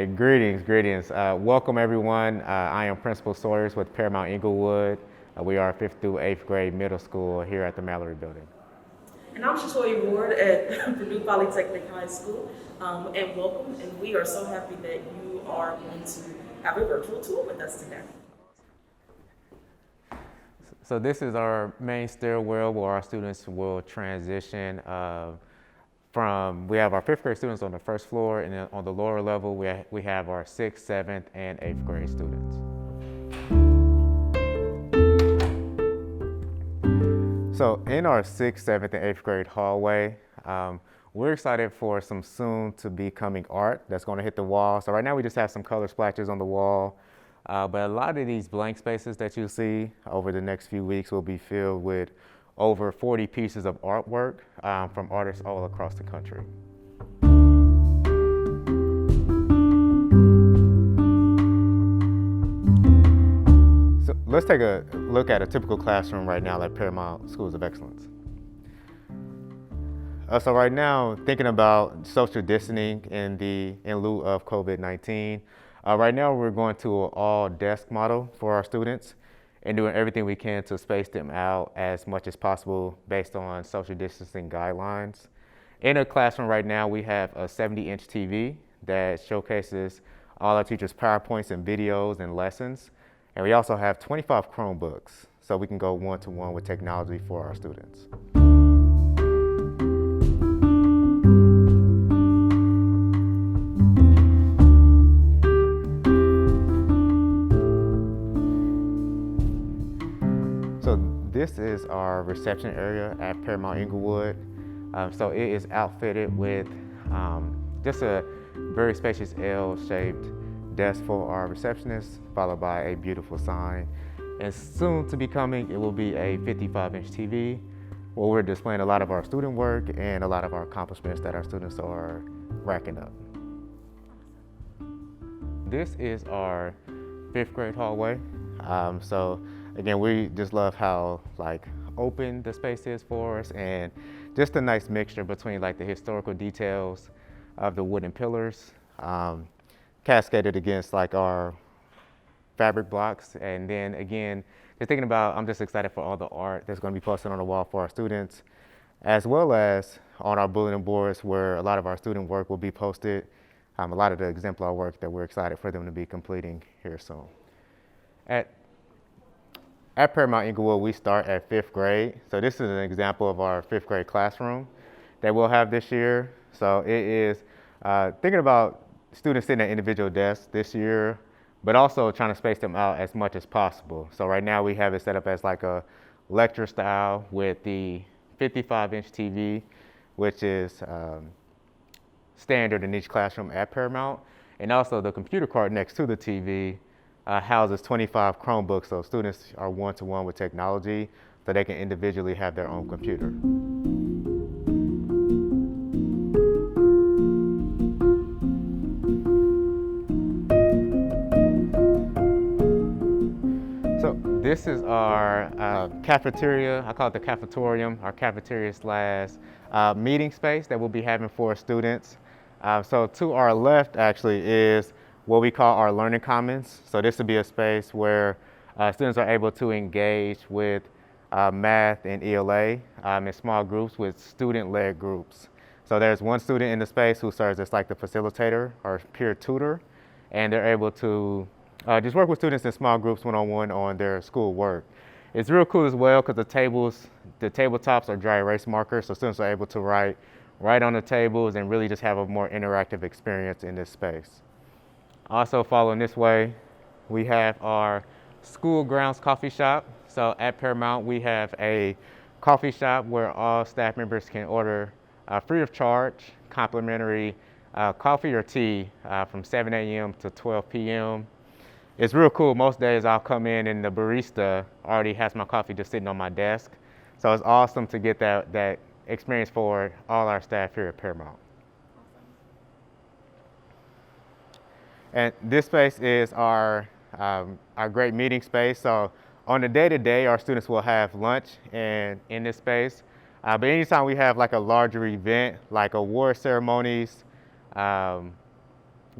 Hey, greetings. Welcome everyone. I am Principal Sawyers with Paramount Englewood. We are 5th through 8th grade middle school here at the Mallory building. And I'm Shatoya Ward at Purdue Polytechnic High School, and welcome. And we are so happy that you are going to have a virtual tour with us today. So this is our main stairwell where our students will transition we have our 5th grade students on the first floor, and then on the lower level we have our 6th, 7th, and 8th grade students. So in our 6th, 7th, and 8th grade hallway, we're excited for some soon to be coming art that's going to hit the wall. So right now we just have some color splashes on the wall, but a lot of these blank spaces that you'll see over the next few weeks will be filled with over 40 pieces of artwork from artists all across the country. So let's take a look at a typical classroom right now at Paramount Schools of Excellence. So right now, thinking about social distancing in lieu of COVID-19, right now we're going to an all-desk model for our students and doing everything we can to space them out as much as possible based on social distancing guidelines. In a classroom right now, we have a 70-inch TV that showcases all our teachers' PowerPoints and videos and lessons. And we also have 25 Chromebooks, so we can go one-to-one with technology for our students. So this is our reception area at Paramount Englewood. So it is outfitted with just a very spacious L-shaped desk for our receptionists, followed by a beautiful sign. And soon to be coming, it will be a 55-inch TV where we're displaying a lot of our student work and a lot of our accomplishments that our students are racking up. This is our 5th grade hallway. So again, we just love how open the space is for us, and just a nice mixture between the historical details of the wooden pillars, cascaded against our fabric blocks. And then again, just thinking about, I'm just excited for all the art that's going to be posted on the wall for our students, as well as on our bulletin boards where a lot of our student work will be posted, a lot of the exemplar work that we're excited for them to be completing here soon. At Paramount Englewood, we start at 5th grade. So this is an example of our 5th grade classroom that we'll have this year. So it is thinking about students sitting at individual desks this year, but also trying to space them out as much as possible. So right now we have it set up as a lecture style with the 55-inch TV, which is standard in each classroom at Paramount. And also the computer card next to the TV houses 25 Chromebooks, so students are one-to-one with technology, so they can individually have their own computer. So this is our cafeteria. I call it the cafetorium, our cafeteria / meeting space that we'll be having for students. So to our left actually is what we call our learning commons. So this will be a space where students are able to engage with math and ELA in small groups with student-led groups. So there's one student in the space who serves as the facilitator or peer tutor, and they're able to just work with students in small groups one-on-one on their school work. It's real cool as well because the tabletops are dry erase markers, so students are able to write on the tables and really just have a more interactive experience in this space. Also following this way, we have our school grounds coffee shop. So at Paramount, we have a coffee shop where all staff members can order free of charge, complimentary coffee or tea from 7 a.m. to 12 p.m. It's real cool. Most days I'll come in and the barista already has my coffee just sitting on my desk. So it's awesome to get that experience for all our staff here at Paramount. And this space is our great meeting space. So on the day-to-day, our students will have lunch in this space. But anytime we have a larger event, like award ceremonies,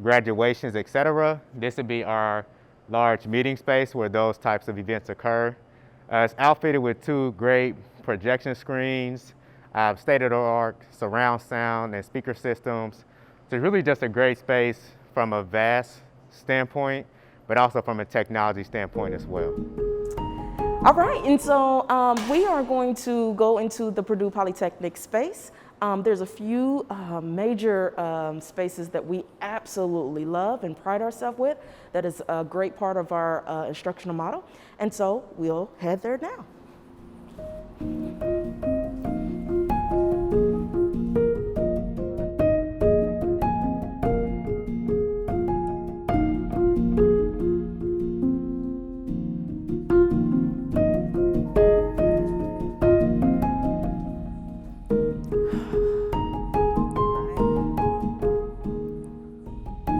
graduations, etc. This would be our large meeting space where those types of events occur. It's outfitted with 2 great projection screens, state-of-the-art surround sound and speaker systems. So it's really just a great space from a vast standpoint, but also from a technology standpoint as well. All right, and so we are going to go into the Purdue Polytechnic space. There's a few major spaces that we absolutely love and pride ourselves with. That is a great part of our instructional model. And so we'll head there now.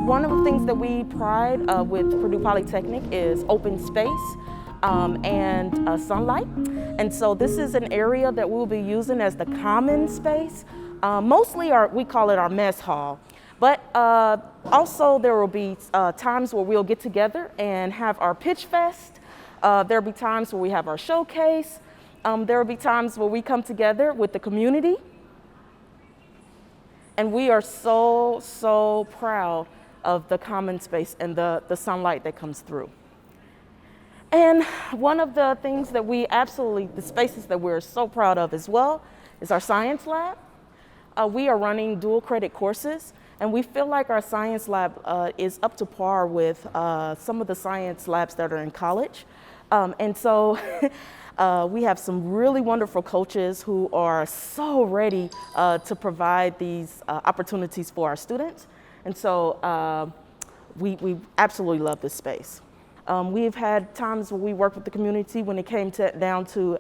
One of the things that we pride with Purdue Polytechnic is open space and sunlight. And so this is an area that we'll be using as the common space. Mostly we call it our mess hall. But also there will be times where we'll get together and have our pitch fest. There'll be times where we have our showcase. There will be times where we come together with the community. And we are so proud of the common space and the sunlight that comes through. And one of the things that the spaces that we're so proud of as well is our science lab. We are running dual credit courses, and we feel like our science lab is up to par with some of the science labs that are in college. And so we have some really wonderful coaches who are so ready to provide these opportunities for our students. And so we absolutely love this space. We've had times where we worked with the community when it came down to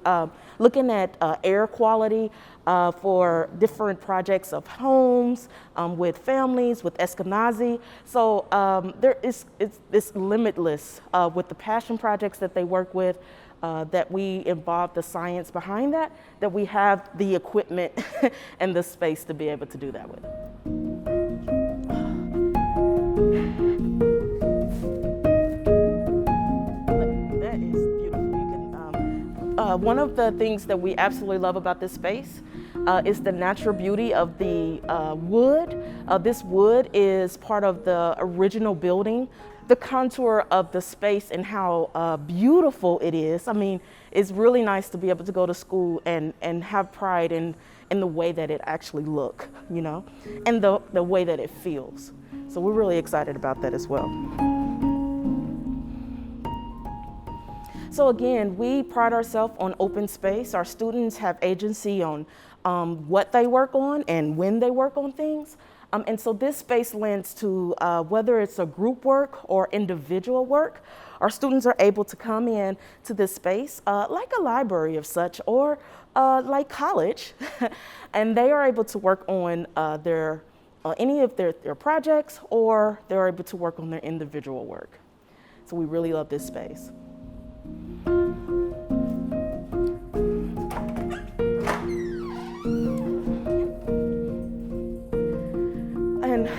looking at air quality for different projects of homes, with families, with Eskenazi. So it's limitless with the passion projects that they work with, that we involve the science behind that we have the equipment and the space to be able to do that with. One of the things that we absolutely love about this space is the natural beauty of the wood. This wood is part of the original building. The contour of the space and how beautiful it is. I mean, it's really nice to be able to go to school and have pride in the way that it actually looks, you know, and the way that it feels. So we're really excited about that as well. So again, we pride ourselves on open space. Our students have agency on what they work on and when they work on things. And so this space lends to whether it's a group work or individual work, our students are able to come in to this space like a library of such, or like college, and they are able to work on any of their projects, or they're able to work on their individual work. So we really love this space. And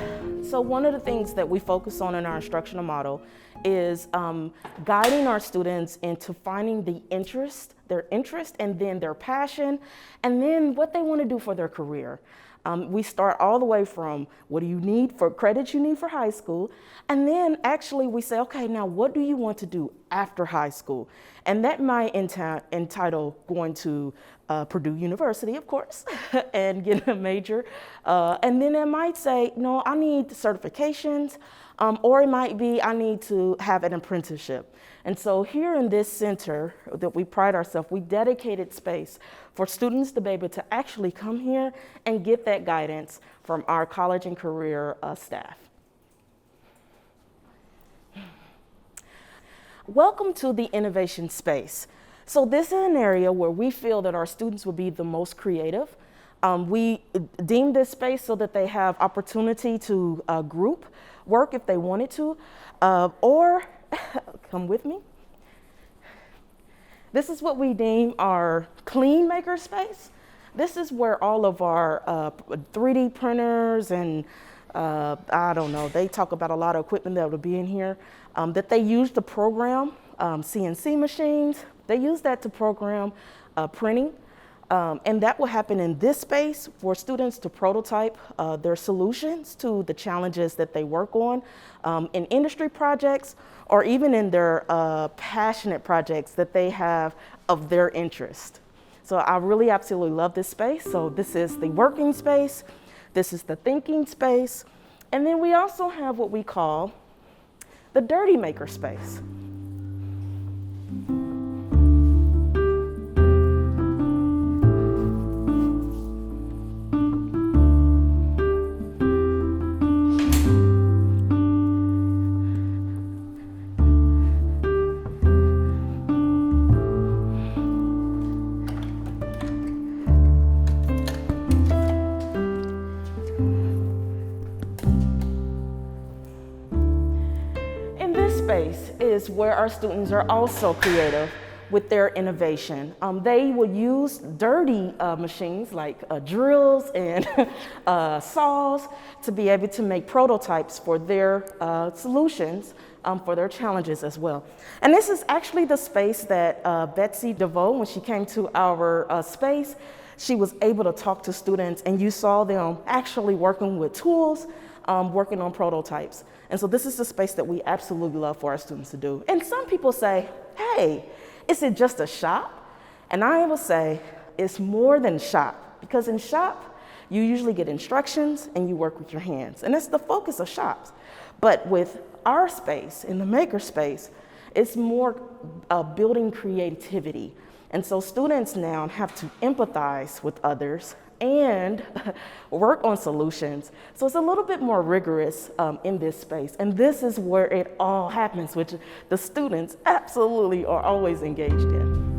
so one of the things that we focus on in our instructional model is guiding our students into finding their interest, and then their passion, and then what they want to do for their career. We start all the way from what do you need for credits you need for high school, and then actually we say, okay, now what do you want to do after high school? And that might entitle going to Purdue University, of course, and get a major. And then it might say, no, I need certifications, or it might be I need to have an apprenticeship. And so here in this center that we pride ourselves, we dedicated space for students to be able to actually come here and get that guidance from our college and career staff. Welcome to the innovation space. So this is an area where we feel that our students will be the most creative. We deem this space so that they have opportunity to group work if they wanted to, or come with me. This is what we deem our clean maker space. This is where all of our 3D printers and I don't know, they talk about a lot of equipment that will be in here, that they use to program CNC machines. They use that to program printing. And that will happen in this space for students to prototype their solutions to the challenges that they work on in industry projects, or even in their passionate projects that they have of their interest. So I really absolutely love this space. So this is the working space, this is the thinking space, and then we also have what we call the dirty maker space. Space is where our students are also creative with their innovation. They will use dirty machines like drills and saws to be able to make prototypes for their solutions, for their challenges as well. And this is actually the space that Betsy DeVoe, when she came to our space, she was able to talk to students, and you saw them actually working with tools, working on prototypes. And so this is the space that we absolutely love for our students to do. And some people say, hey, is it just a shop? And I will say, it's more than shop, because in shop, you usually get instructions and you work with your hands. And that's the focus of shops. But with our space, in the maker space, it's more building creativity. And so students now have to empathize with others and work on solutions. So it's a little bit more rigorous in this space. And this is where it all happens, which the students absolutely are always engaged in.